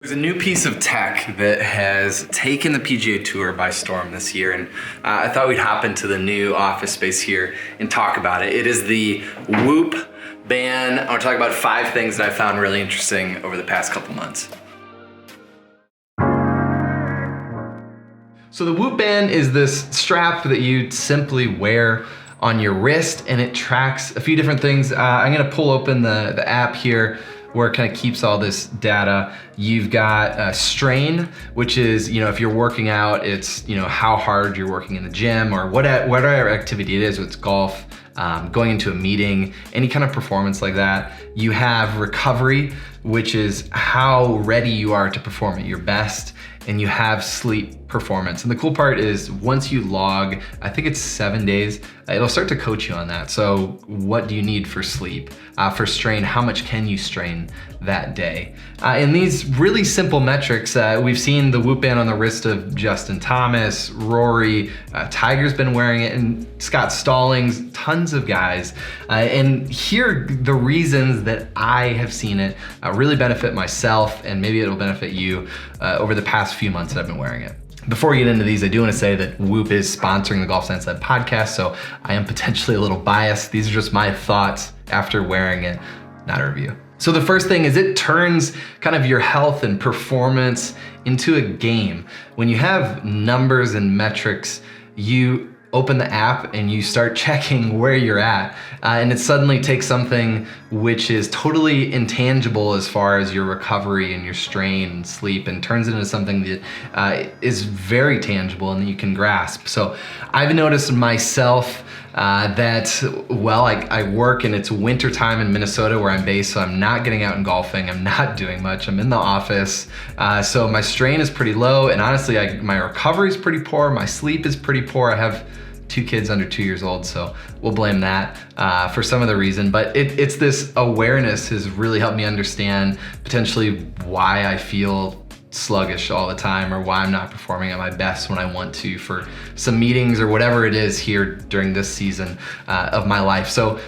There's a new piece of tech that has taken the PGA Tour by storm this year, and I thought we'd hop into the new office space here and talk about it. It is the Whoop band. I want to talk about 5 things that I found really interesting over the past couple months. So the Whoop band is this strap that you simply wear on your wrist, and it tracks a few different things. I'm gonna pull open the app here where it kind of keeps all this data. You've got strain, which is, if you're working out, it's, how hard you're working in the gym or whatever activity it is, whether it's golf, going into a meeting, any kind of performance like that. You have recovery, which is how ready you are to perform at your best. And you have sleep performance. And the cool part is once you log, I think it's 7 days, it'll start to coach you on that. So what do you need for sleep? For strain, how much can you strain that day? And these really simple metrics, we've seen the Whoop band on the wrist of Justin Thomas, Rory, Tiger's been wearing it, and Scott Stallings, tons of guys. And here are the reasons that I have seen it really benefit myself, and maybe it'll benefit you over the past few months that I've been wearing it. Before we get into these, I do want to say that Whoop is sponsoring the Golf Science Lab podcast, so I am potentially a little biased. These are just my thoughts after wearing it, not a review. So the first thing is it turns kind of your health and performance into a game. When you have numbers and metrics, you open the app and you start checking where you're at, and it suddenly takes something which is totally intangible as far as your recovery and your strain and sleep, and turns it into something that is very tangible and that you can grasp. So I've noticed myself that, I work and it's winter time in Minnesota where I'm based, so I'm not getting out and golfing. I'm not doing much. I'm in the office. So my strain is pretty low, and honestly, my recovery is pretty poor. My sleep is pretty poor. I have 2 kids under 2 years old, so we'll blame that for some of the reason. But it's this awareness has really helped me understand potentially why I feel sluggish all the time, or why I'm not performing at my best when I want to for some meetings or whatever it is here during this season of my life. So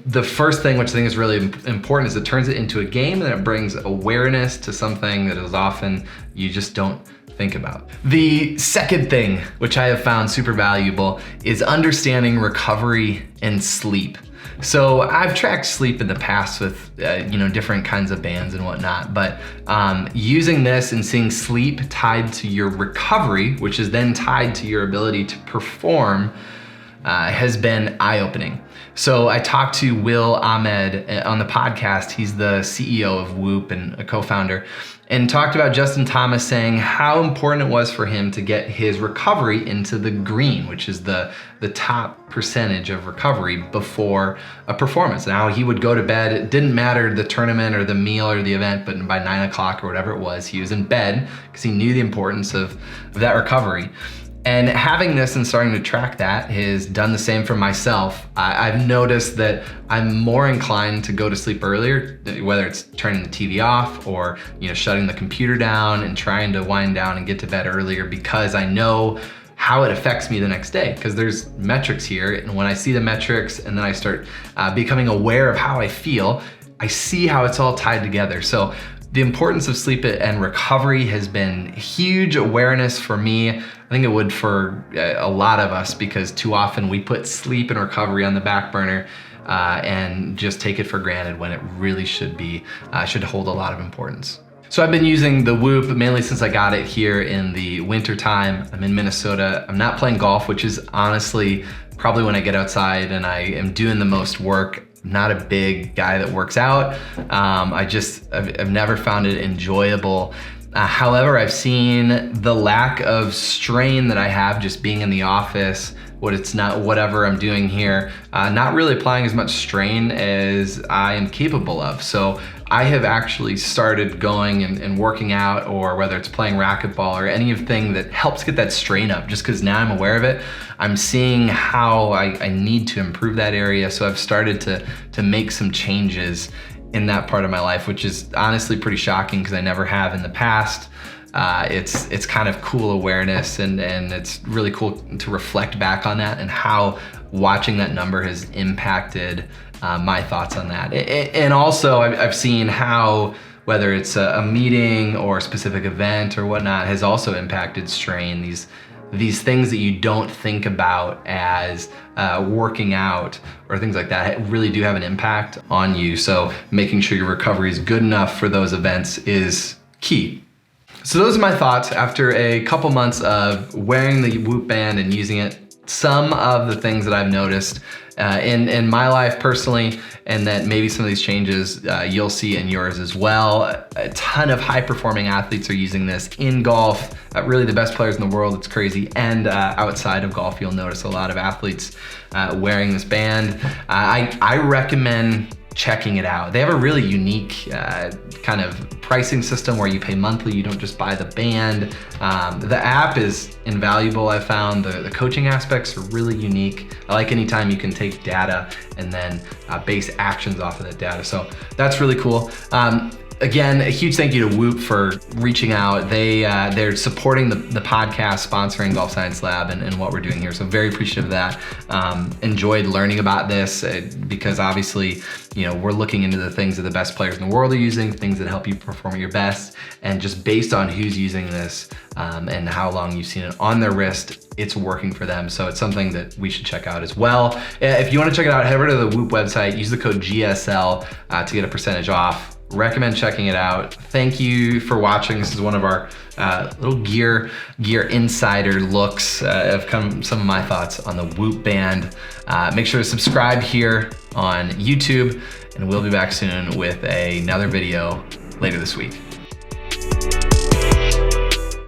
the first thing, which I think is really important, is it turns it into a game, and it brings awareness to something that is often you just don't think about. The second thing, which I have found super valuable, is understanding recovery and sleep. So I've tracked sleep in the past with different kinds of bands and whatnot, but using this and seeing sleep tied to your recovery, which is then tied to your ability to perform, has been eye-opening. So I talked to Will Ahmed on the podcast. He's the CEO of Whoop and a co-founder, and talked about Justin Thomas saying how important it was for him to get his recovery into the green, which is the top percentage of recovery before a performance. Now he would go to bed, it didn't matter the tournament or the meal or the event, but by 9 o'clock or whatever it was, he was in bed because he knew the importance of that recovery. And having this and starting to track that has done the same for myself. I've noticed that I'm more inclined to go to sleep earlier, whether it's turning the TV off or shutting the computer down and trying to wind down and get to bed earlier, because I know how it affects me the next day, because there's metrics here. And when I see the metrics and then I start becoming aware of how I feel, I see how it's all tied together. So the importance of sleep and recovery has been huge awareness for me. I think it would for a lot of us, because too often we put sleep and recovery on the back burner and just take it for granted when it really should hold a lot of importance. So I've been using the Whoop mainly since I got it here in the winter time. I'm in Minnesota. I'm not playing golf, which is honestly probably when I get outside and I am doing the most work. Not a big guy that works out. I've never found it enjoyable. However, I've seen the lack of strain that I have just being in the office, whatever I'm doing here, not really applying as much strain as I am capable of. So I have actually started going and working out, or whether it's playing racquetball or anything that helps get that strain up, just because now I'm aware of it. I'm seeing how I need to improve that area. So I've started to make some changes in that part of my life, which is honestly pretty shocking because I never have in the past. It's kind of cool awareness, and it's really cool to reflect back on that and how watching that number has impacted my thoughts on that. And also I've seen how whether it's a meeting or a specific event or whatnot, has also impacted strain. These things that you don't think about as working out or things like that really do have an impact on you. So making sure your recovery is good enough for those events is key. So those are my thoughts after a couple months of wearing the Whoop band and using it. Some of the things that I've noticed in my life personally, and that maybe some of these changes you'll see in yours as well. A ton of high performing athletes are using this in golf, really the best players in the world, it's crazy. And outside of golf, you'll notice a lot of athletes wearing this band. I recommend checking it out. They have a really unique kind of pricing system where you pay monthly, you don't just buy the band. The app is invaluable, I found. The coaching aspects are really unique. I like anytime you can take data and then base actions off of that data. So that's really cool. Again, a huge thank you to Whoop for reaching out. They're supporting the podcast, sponsoring Golf Science Lab and what we're doing here. So very appreciative of that. Enjoyed learning about this because obviously, we're looking into the things that the best players in the world are using, things that help you perform at your best, and just based on who's using this and how long you've seen it on their wrist, it's working for them. So it's something that we should check out as well. If you want to check it out, head over to the Whoop website, use the code GSL to get a percentage off. Recommend checking it out. Thank you for watching. This is one of our little gear insider looks of some of my thoughts on the Whoop band. Make sure to subscribe here on YouTube, and we'll be back soon with another video later this week.